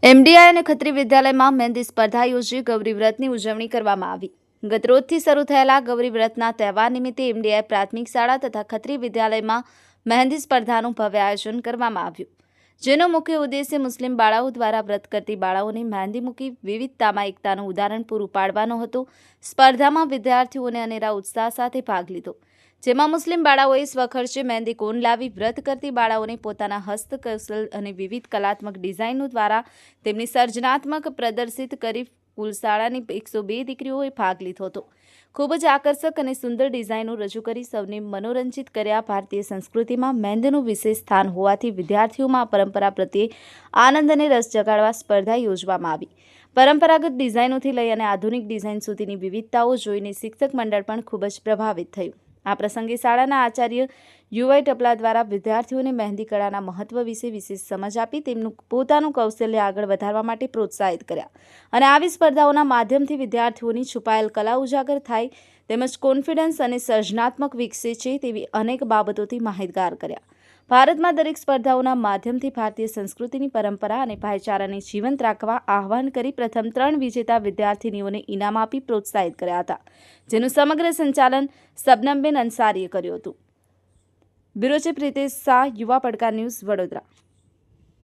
એમડીઆઈ અને ખત્રી વિદ્યાલયમાં મહેંદી સ્પર્ધા યોજી ગૌરી વ્રતની ઉજવણી કરવામાં આવી। ગતરોજથી શરૂ થયેલા ગૌરી વ્રતના તહેવાર નિમિત્તે એમડીઆઈ પ્રાથમિક શાળા તથા ખત્રી વિદ્યાલયમાં મહેંદી સ્પર્ધાનું ભવ્ય આયોજન કરવામાં આવ્યું, જેનો મુખ્ય ઉદ્દેશ્ય મુસ્લિમ બાળાઓ દ્વારા વ્રત કરતી બાળાઓને મહેંદી મૂકી વિવિધતામાં એકતાનું ઉદાહરણ પૂરું પાડવાનો હતો। સ્પર્ધામાં વિદ્યાર્થીઓને અનેરા ઉત્સાહ સાથે ભાગ લીધો, જેમાં મુસ્લિમ બાળાઓએ સ્વખર્ચે મહેંદી કોન લાવી વ્રત કરતી બાળાઓને પોતાના હસ્તકૌશલ અને વિવિધ કલાત્મક ડિઝાઇનો દ્વારા તેમની સર્જનાત્મક પ્રદર્શિત કરી કુલ શાળાની 102 દીકરીઓએ ભાગ લીધો હતો। ખૂબ જ આકર્ષક અને સુંદર ડિઝાઇનો રજૂ કરી સૌને મનોરંજિત કર્યા। ભારતીય સંસ્કૃતિમાં મહેંદીનું વિશેષ સ્થાન હોવાથી વિદ્યાર્થીઓમાં પરંપરા પ્રત્યે આનંદ અને રસ જગાડવા સ્પર્ધા યોજવામાં આવી। પરંપરાગત ડિઝાઇનોથી લઈ અને આધુનિક ડિઝાઇન સુધીની વિવિધતાઓ જોઈને શિક્ષક મંડળ પણ ખૂબ જ પ્રભાવિત થયું। આ પ્રસંગે શાળાના આચાર્ય યુવાઈ ટપલા દ્વારા વિદ્યાર્થીઓને મહેંદી કળાના મહત્વ વિશે વિશેષ સમજ આપી તેમનું પોતાનું કૌશલ્ય આગળ વધારવા માટે પ્રોત્સાહિત કર્યા અને આવી સ્પર્ધાઓના માધ્યમથી વિદ્યાર્થીઓની છુપાયેલ કલા ઉજાગર થાય તેમજ કોન્ફિડન્સ અને સર્જનાત્મક વિકસે છે તેવી અનેક બાબતોથી માહિતગાર કર્યા। ભારતમાં દરેક સ્પર્ધાઓના માધ્યમથી ભારતીય સંસ્કૃતિની પરંપરા અને ભાઈચારાને જીવંત રાખવા આહ્વાન કરી પ્રથમ 3 વિજેતા વિદ્યાર્થીનીઓને ઇનામ આપી પ્રોત્સાહિત કર્યા હતા, જેનું સમગ્ર સંચાલન શબનમબેન અંસારીએ કર્યું હતું। બ્યુરો ચીફ રીતેશ શાહ, યુવા પડકાર ન્યૂઝ, વડોદરા।